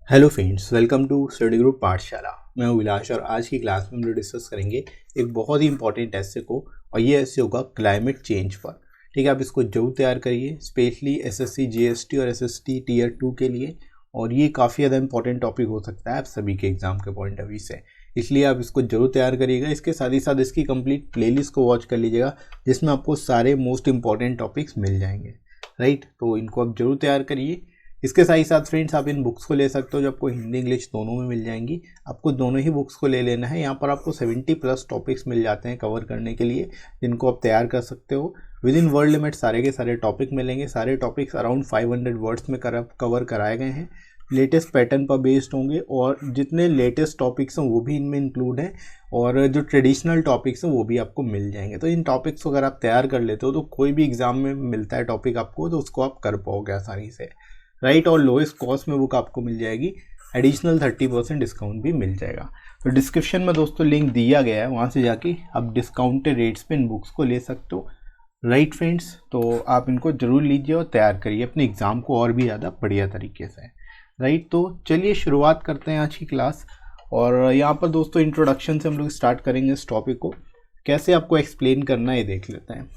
Hello friends, welcome to study group Pathshala. मैं हूं विलास और आज की क्लास में हम लोग डिस्कस करेंगे एक बहुत ही इंपॉर्टेंट ऐसे को, और ये ऐसे होगा क्लाइमेट चेंज पर। ठीक है, आप इसको जरूर तैयार करिए, स्पेशली एसएससी जीएसटी और एसएसटी टीयर 2 के लिए। और ये काफ़ी ज़्यादा इंपॉर्टेंट टॉपिक हो सकता है आप सभी के एग्जाम के पॉइंट ऑफ व्यू से, इसलिए आप इसको जरूर तैयार करिएगा। इसके साथ ही साथ इसकी कंप्लीट प्लेलिस्ट को वॉच कर लीजिएगा, जिसमें आपको सारे मोस्ट इंपॉर्टेंट टॉपिक्स मिल जाएंगे। राइट, तो इनको आप जरूर तैयार करिए। इसके साथ ही साथ फ्रेंड्स, आप इन बुक्स को ले सकते हो जो आपको हिंदी इंग्लिश दोनों में मिल जाएंगी। आपको दोनों ही बुक्स को ले लेना है। यहाँ पर आपको 70+ टॉपिक्स मिल जाते हैं कवर करने के लिए, जिनको आप तैयार कर सकते हो। विद इन वर्ड लिमिट सारे के सारे टॉपिक मिलेंगे। सारे टॉपिक्स अराउंड 500 वर्ड्स में कवर कराए गए हैं। लेटेस्ट पैटर्न पर बेस्ड होंगे और जितने लेटेस्ट टॉपिक्स हैं वो भी इनमें इंक्लूड हैं, और जो ट्रेडिशनल टॉपिक्स हैं वो भी आपको मिल जाएंगे। तो इन टॉपिक्स को अगर आप तैयार कर लेते हो तो कोई भी एग्जाम में मिलता है टॉपिक आपको, तो उसको आप कर पाओगे आसानी से। राइट, और लोएस्ट कॉस्ट में बुक आपको मिल जाएगी। एडिशनल 30% डिस्काउंट भी मिल जाएगा। तो डिस्क्रिप्शन में दोस्तों लिंक दिया गया है, वहाँ से जाके आप डिस्काउंटेड रेट्स पे इन बुक्स को ले सकते हो। राइट फ्रेंड्स, तो आप इनको जरूर लीजिए और तैयार करिए अपने एग्ज़ाम को और भी ज़्यादा बढ़िया तरीके से। राइट, तो चलिए शुरुआत करते हैं आज की क्लास। और यहाँ पर दोस्तों इंट्रोडक्शन से हम लोग स्टार्ट करेंगे इस टॉपिक को। कैसे आपको एक्सप्लेन करना है ये देख लेते हैं।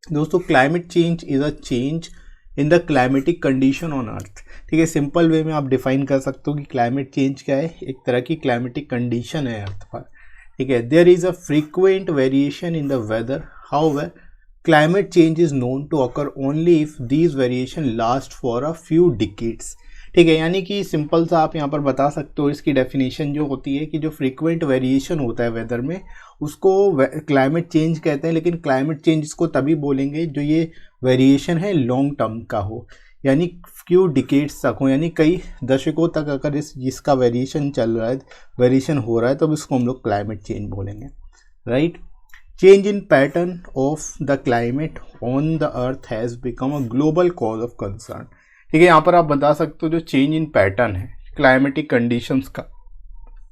दोस्तों, climate change is a change in the climatic condition on earth. ठीक है, सिंपल वे में आप डिफाइन कर सकते हो कि क्लाइमेट चेंज क्या है। एक तरह की क्लाइमेटिक कंडीशन है अर्थ पर। ठीक है, there is a frequent variation in the weather, however climate change is known to occur only if these variation last for a few decades. ठीक है, यानी कि सिंपल सा आप यहाँ पर बता सकते हो, इसकी डेफिनेशन जो होती है कि जो फ्रीक्वेंट वेरिएशन होता है वेदर में, उसको क्लाइमेट चेंज कहते हैं। लेकिन क्लाइमेट चेंज इसको तभी बोलेंगे जो ये वेरिएशन है लॉन्ग टर्म का हो, यानी फ्यू डिकेड्स तक हो, यानी कई दशकों तक अगर इसका वेरिएशन चल रहा है, वेरिएशन हो रहा है, तो इसको हम लोग क्लाइमेट चेंज बोलेंगे। Right, change in pattern of the climate on the earth has become a global cause of concern. ठीक है, यहाँ पर आप बता सकते हो जो चेंज इन पैटर्न है क्लाइमेटिक कंडीशंस का,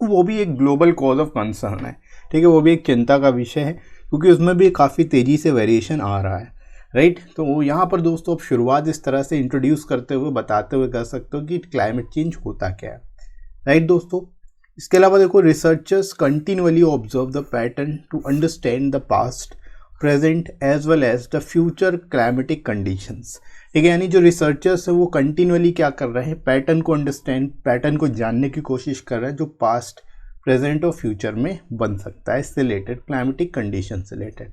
वो भी एक ग्लोबल कॉज ऑफ कंसर्न है। ठीक है, वो भी एक चिंता का विषय है, क्योंकि उसमें भी काफ़ी तेज़ी से वेरिएशन आ रहा है। राइट, तो यहाँ पर दोस्तों आप शुरुआत इस तरह से इंट्रोड्यूस करते हुए बताते हुए कर सकते हो कि क्लाइमेट चेंज होता क्या है। राइट दोस्तों, इसके अलावा देखो, researchers continuously observe the pattern to understand the past, present as well as the future climatic conditions. ठीक है, यानी जो रिसर्चर्स हैं वो कंटिन्यूअली क्या कर रहे हैं, पैटर्न को अंडरस्टैंड, पैटर्न को जानने की कोशिश कर रहे हैं जो पास्ट, प्रेजेंट और फ्यूचर में बन सकता है इससे रिलेटेड, क्लाइमेटिक कंडीशन से related.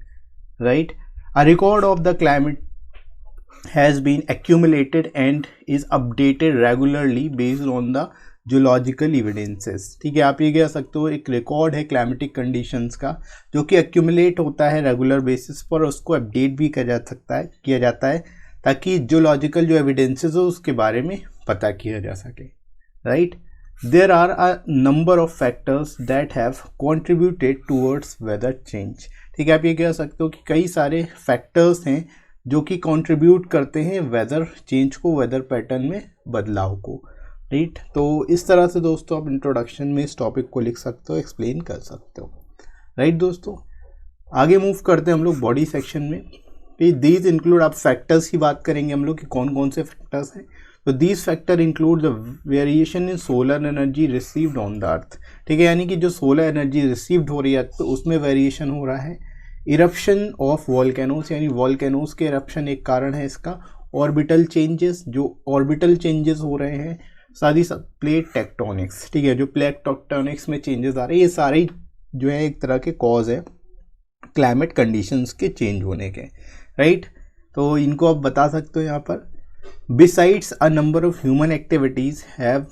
Right, a record of the climate has been accumulated and is updated regularly based on the geological evidences. ठीक है, आप ये कह सकते हो एक रिकॉर्ड है क्लाइमेटिक कंडीशंस का, जो कि एक्यूमुलेट होता है रेगुलर बेसिस पर, उसको अपडेट भी किया जाता है ताकि जियोलॉजिकल जो एविडेंसेस हो उसके बारे में पता किया जा सके। Right, there are a number of factors that have contributed towards weather change. ठीक है, आप ये कह सकते हो कि कई सारे फैक्टर्स हैं जो कि कंट्रीब्यूट करते हैं वेदर चेंज को, वेदर पैटर्न में बदलाव को। राइट, तो इस तरह से दोस्तों आप इंट्रोडक्शन में इस टॉपिक को लिख सकते हो, एक्सप्लेन कर सकते हो। राइट दोस्तों, आगे मूव करते हैं हम लोग बॉडी सेक्शन में। दीज इंक्लूड, आप फैक्टर्स की बात करेंगे हम लोग कि कौन कौन से फैक्टर्स हैं। तो these factor include the variation in solar energy received on the earth. ठीक है, यानी कि जो सोलर एनर्जी रिसीव्ड हो रही है तो उसमें वेरिएशन हो रहा है। इरप्शन ऑफ वॉल्केनोस, यानी वॉल्केनोस के इरप्शन एक कारण है इसका। ऑर्बिटल चेंजेस, जो ऑर्बिटल चेंजेस हो रहे हैं, साथ ही साथ प्लेट टेक्टोनिक्स। ठीक है, जो प्लेट टेक्टोनिक्स में चेंजेस आ रहे हैं, ये सारे जो है एक तरह के कॉज है क्लाइमेट कंडीशंस के चेंज होने के। राइट, तो इनको आप बता सकते हो यहाँ पर। Besides a number of human activities have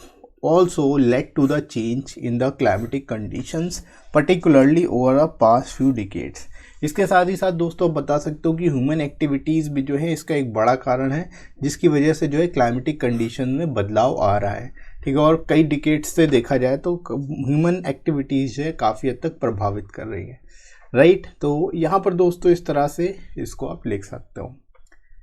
also led to the change in the climatic conditions, particularly over a past few decades. इसके साथ ही साथ दोस्तों बता सकते हो कि ह्यूमन एक्टिविटीज़ भी जो है इसका एक बड़ा कारण है, जिसकी वजह से जो है क्लाइमेटिक कंडीशन में बदलाव आ रहा है। ठीक है, और कई डिकेड्स से देखा जाए तो ह्यूमन एक्टिविटीज़ जो है काफ़ी हद तक प्रभावित कर रही है। राइट, तो यहाँ पर दोस्तों इस तरह से इसको आप लिख सकते हो।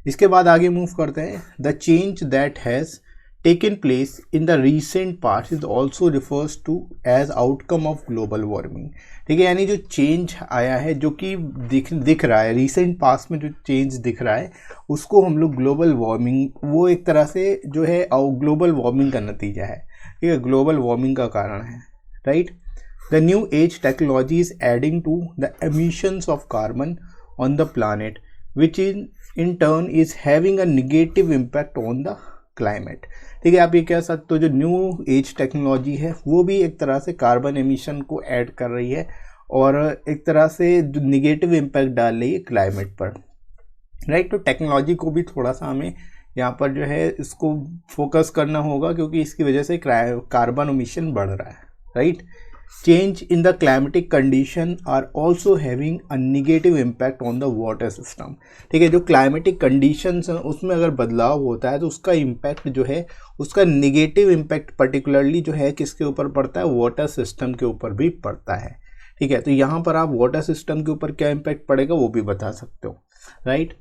इसके बाद आगे मूव करते हैं। The change that has taken place in the recent past is also refers to as outcome of global warming। ठीक है, यानी जो चेंज आया है, जो कि दिख रहा है रिसेंट पास्ट में, जो चेंज दिख रहा है उसको हम लोग ग्लोबल वार्मिंग, वो एक तरह से जो है ग्लोबल वार्मिंग का नतीजा है। ठीक है, ग्लोबल वार्मिंग का कारण है, right. The new age technology is adding to the emissions of carbon on the planet which in turn is having a negative impact on the climate. ठीक है, आप ये कह सकते हो जो न्यू एज टेक्नोलॉजी है वो भी एक तरह से कार्बन एमिशन को ऐड कर रही है और एक तरह से जो निगेटिव इम्पैक्ट डाल रही है क्लाइमेट पर, राइट। तो टेक्नोलॉजी को भी थोड़ा सा हमें यहाँ पर जो है इसको फोकस करना होगा, क्योंकि इसकी वजह से कार्बन एमिशन बढ़ रहा है, right. Change in the climatic condition are also having a negative impact on the water system. ठीक है, जो क्लाइमेटिक कंडीशंस हैं उसमें अगर बदलाव होता है तो उसका इम्पैक्ट जो है, उसका निगेटिव इम्पैक्ट पर्टिकुलरली जो है किसके ऊपर पड़ता है, वाटर सिस्टम के ऊपर भी पड़ता है। ठीक है, तो यहाँ पर आप वाटर सिस्टम के ऊपर क्या इम्पैक्ट पड़ेगा वो भी बता सकते हो, राइट।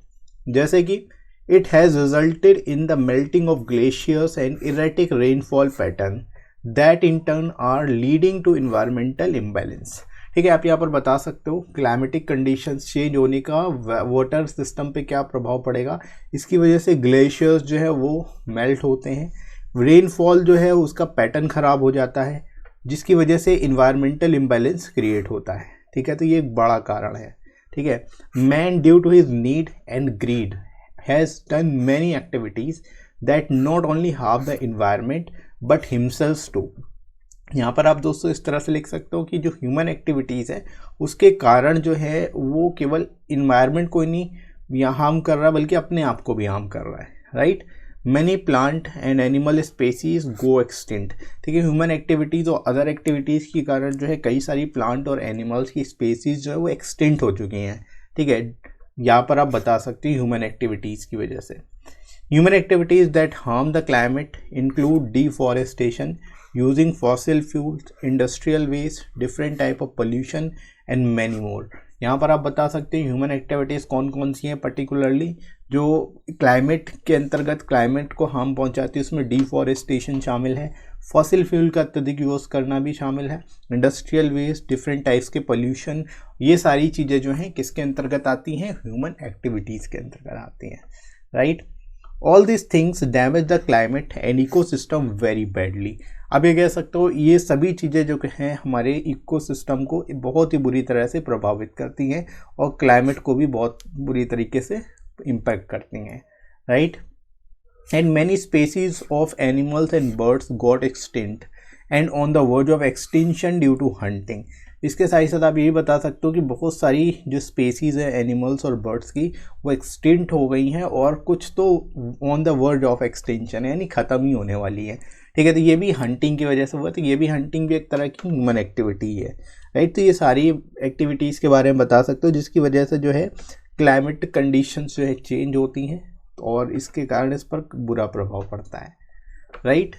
जैसे कि it has resulted in the melting of glaciers and erratic rainfall pattern that in turn are leading to environmental imbalance. ठीक है, आप यहाँ पर बता सकते हो क्लाइमेटिक कंडीशंस चेंज होने का वाटर सिस्टम पे क्या प्रभाव पड़ेगा। इसकी वजह से ग्लेशियर्स जो है वो मेल्ट होते हैं, रेनफॉल जो है उसका पैटर्न ख़राब हो जाता है, जिसकी वजह से इन्वायरमेंटल इम्बैलेंस क्रिएट होता है। ठीक है, तो ये एक बड़ा कारण है। ठीक है, man due to his need and greed has done many activities that not only harm the environment but himself too. यहाँ पर आप दोस्तों इस तरह से लिख सकते हो कि जो ह्यूमन एक्टिविटीज़ है उसके कारण जो है वो केवल इन्वायरमेंट को नहीं यहाँ हार्म कर रहा है बल्कि अपने आप को भी हार्म कर रहा है, right. Many plant and animal species go extinct. ठीक है, ह्यूमन एक्टिविटीज़ और अदर एक्टिविटीज़ के कारण जो है कई सारी प्लांट और एनिमल्स की स्पेसीज जो है वो एक्सटिंक्ट हो चुकी हैं। ठीक है, यहाँ पर आप बता सकते हो ह्यूमन एक्टिविटीज़ की वजह से। Human activities that harm the climate include deforestation, using fossil fuels, industrial waste, different type of pollution and many more। यहाँ पर आप बता सकते हैं ह्यूमन एक्टिविटीज़ कौन कौन सी हैं, पर्टिकुलरली जो क्लाइमेट के अंतर्गत क्लाइमेट को हार्म पहुँचाती है, उसमें डिफॉरेस्टेशन शामिल है, फॉसिल फ्यूल का अत्यधिक यूज़ करना भी शामिल है, इंडस्ट्रियल वेस्ट, डिफरेंट टाइप्स के पोल्यूशन, ये सारी चीज़ें जो हैं किसके अंतर्गत आती हैं, ह्यूमन एक्टिविटीज़ के अंतर्गत आती हैं, right. All this things damage the climate and ecosystem very badly. अब ये कह सकते हो ये सभी चीज़ें जो हैं हमारे इकोसिस्टम को बहुत ही बुरी तरह से प्रभावित करती हैं और क्लाइमेट को भी बहुत बुरी तरीके से इम्पैक्ट करती हैं, right. And many species of animals and birds got extinct and on the verge of extinction due to hunting. इसके साथ ही साथ आप ये भी बता सकते हो कि बहुत सारी जो स्पेसीज़ है एनिमल्स और बर्ड्स की वो एक्सटिंक्ट हो गई हैं और कुछ तो on the verge of extinction यानी ख़त्म ही होने वाली है। ठीक है, तो ये भी हंटिंग की वजह से हुआ, तो ये भी हंटिंग भी एक तरह की ह्यूमन एक्टिविटी है, राइट। तो ये सारी एक्टिविटीज़ के बारे में बता सकते हो जिसकी वजह से जो है क्लाइमेट कंडीशंस जो है चेंज होती हैं और इसके कारण इस पर बुरा प्रभाव पड़ता है, राइट।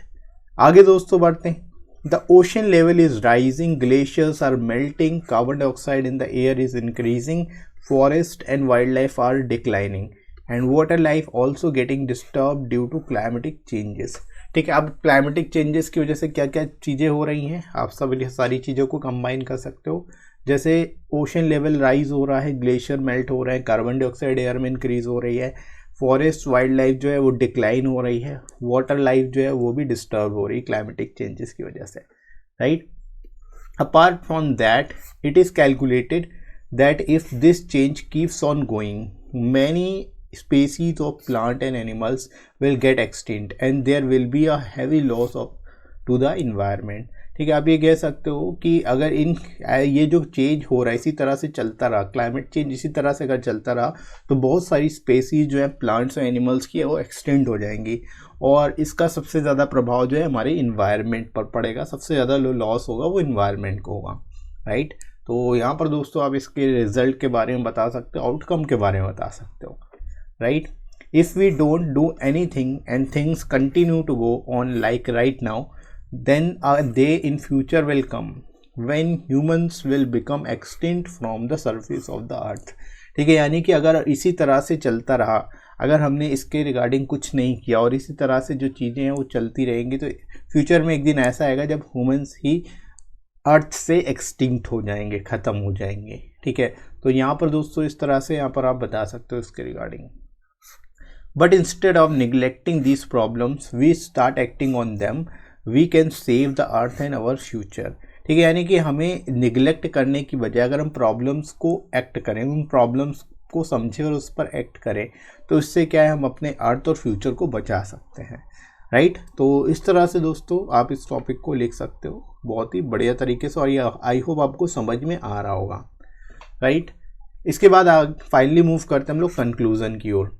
आगे दोस्तों बढ़ते हैं। The ocean level is rising, glaciers are melting, carbon dioxide in the air is increasing, forest and wildlife are declining, and water life also getting disturbed due to climatic changes। ठीक है, अब climatic changes की वजह से क्या क्या चीज़ें हो रही हैं आप सब सारी चीज़ों को कंबाइन कर सकते हो। जैसे ओशन लेवल राइज हो रहा है, ग्लेशियर मेल्ट हो रहा है, कार्बन डाइऑक्साइड एयर में इंक्रीज हो रही है, फॉरेस्ट वाइल्ड लाइफ जो है वो डिक्लाइन हो रही है, वाटर लाइफ जो है वो भी डिस्टर्ब हो रही है क्लाइमेटिक चेंजेस की वजह से, right. Apart from that it is calculated that if this change keeps on going many species of plant and animals will get extinct and there will be a heavy loss of to the environment। ठीक है, आप ये कह सकते हो कि अगर ये जो चेंज हो रहा है इसी तरह से चलता रहा, क्लाइमेट चेंज इसी तरह से अगर चलता रहा तो बहुत सारी स्पेसीज जो है प्लांट्स और एनिमल्स की है वो एक्सटेंड हो जाएंगी और इसका सबसे ज़्यादा प्रभाव जो है हमारे इन्वायरमेंट पर पड़ेगा, सबसे ज़्यादा लॉस होगा वो इन्वायरमेंट को होगा, राइट। तो यहाँ पर दोस्तों आप इसके रिजल्ट के बारे में बता सकते हो, आउटकम के बारे में बता सकते हो, right। If we don't do anything and things continue to go on like right now, then a day in future will come when humans will become extinct from the surface of the earth। ठीक है, यानी कि अगर इसी तरह से चलता रहा, अगर हमने इसके रिगार्डिंग कुछ नहीं किया और इसी तरह से जो चीज़ें हैं वो चलती रहेंगी तो फ्यूचर में एक दिन ऐसा आएगा जब ह्यूमंस ही अर्थ से एक्सटिंक्ट हो जाएंगे, ख़त्म हो जाएंगे। ठीक है, तो यहाँ पर दोस्तों इस तरह से यहाँ पर आप बता सकते हो इसके regarding. But instead of neglecting these problems we start acting on them, we can save the earth and our future. ठीक है, यानी कि हमें निगलेक्ट करने की बजाय अगर हम प्रॉब्लम्स को एक्ट करें, उन प्रॉब्लम्स को समझें और उस पर एक्ट करें, तो इससे क्या है, हम अपने अर्थ और फ्यूचर को बचा सकते हैं। राइट, तो इस तरह से दोस्तों आप इस टॉपिक को लिख सकते हो बहुत ही बढ़िया तरीके से, और ये आई होप आपको समझ में आ रहा होगा। राइट, इसके बाद फाइनली मूव करते हैं हम लोग कंक्लूजन की ओर।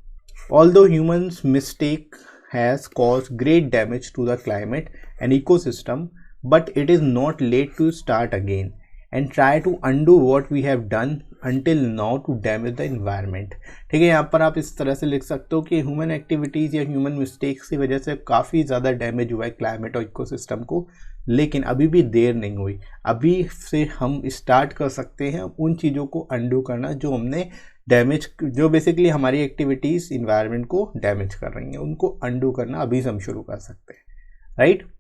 Although humans mistake has cause great damage to the climate and ecosystem, but it is not late to start again and try to undo what we have done until now to damage the environment। ठीक है, यहाँ पर आप इस तरह से लिख सकते हो कि ह्यूमन एक्टिविटीज़ या ह्यूमन मिस्टेक्स की वजह से काफ़ी ज़्यादा डैमेज हुआ है क्लाइमेट और इकोसिस्टम को, लेकिन अभी भी देर नहीं हुई। अभी से हम स्टार्ट कर सकते हैं उन चीज़ों को अंडू करना जो हमने डैमेज, जो बेसिकली हमारी एक्टिविटीज़ इन्वायरमेंट को डैमेज कर रही हैं, उनको अंडू करना अभी से हम शुरू कर सकते हैं। Right,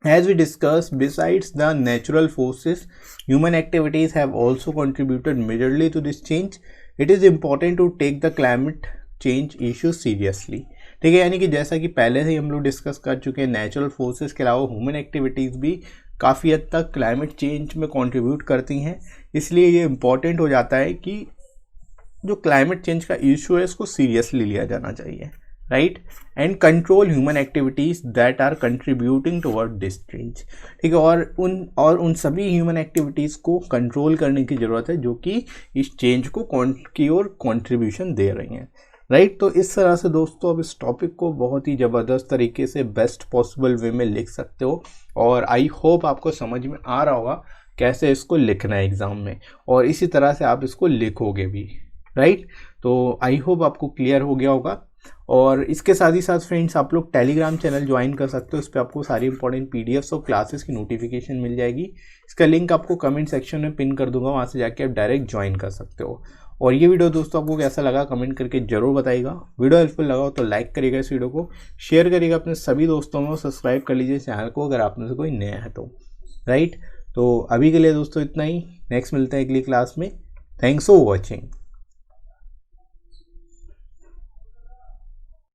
as we discussed, besides the natural forces, human activities have also contributed majorly to this change. It is important to take the climate change issue seriously। ठीक है, यानी कि जैसा कि पहले से ही हम लोग डिस्कस कर चुके हैं, नेचुरल फोर्सेस के अलावा ह्यूमन एक्टिविटीज़ भी काफ़ी हद तक क्लाइमेट चेंज में कंट्रीब्यूट करती हैं। इसलिए ये इम्पॉर्टेंट हो जाता है कि जो क्लाइमेट चेंज का इशू है इसको सीरियसली लिया जाना चाहिए। Right, and control human activities that are contributing toward this change. ठीक है, और उन सभी ह्यूमन एक्टिविटीज़ को कंट्रोल करने की ज़रूरत है जो कि इस चेंज को की ओर कंट्रीब्यूशन दे रही हैं। राइट, तो इस तरह से दोस्तों अब इस टॉपिक को बहुत ही ज़बरदस्त तरीके से बेस्ट पॉसिबल वे में लिख सकते हो, और आई होप आपको समझ में आ रहा होगा कैसे इसको लिखना है एग्ज़ाम में, और इसी तरह से आप इसको लिखोगे भी। राइट, तो आई होप आपको क्लियर हो गया होगा। और इसके साथ ही साथ फ्रेंड्स आप लोग टेलीग्राम चैनल ज्वाइन कर सकते हो, उस पर आपको सारी इंपॉर्टेंट पीडीएफ्स और क्लासेस की नोटिफिकेशन मिल जाएगी। इसका लिंक आपको कमेंट सेक्शन में पिन कर दूंगा, वहाँ से जाके आप डायरेक्ट ज्वाइन कर सकते हो। और ये वीडियो दोस्तों आपको कैसा लगा कमेंट करके जरूर बताइएगा। वीडियो हेल्पफुल लगा हो तो लाइक करिएगा, इस वीडियो को शेयर करिएगा अपने सभी दोस्तों में, सब्सक्राइब कर लीजिए चैनल को अगर आप में से कोई नया है तो। राइट, तो अभी के लिए दोस्तों इतना ही, नेक्स्ट मिलते हैं अगली क्लास में। Thanks for watching.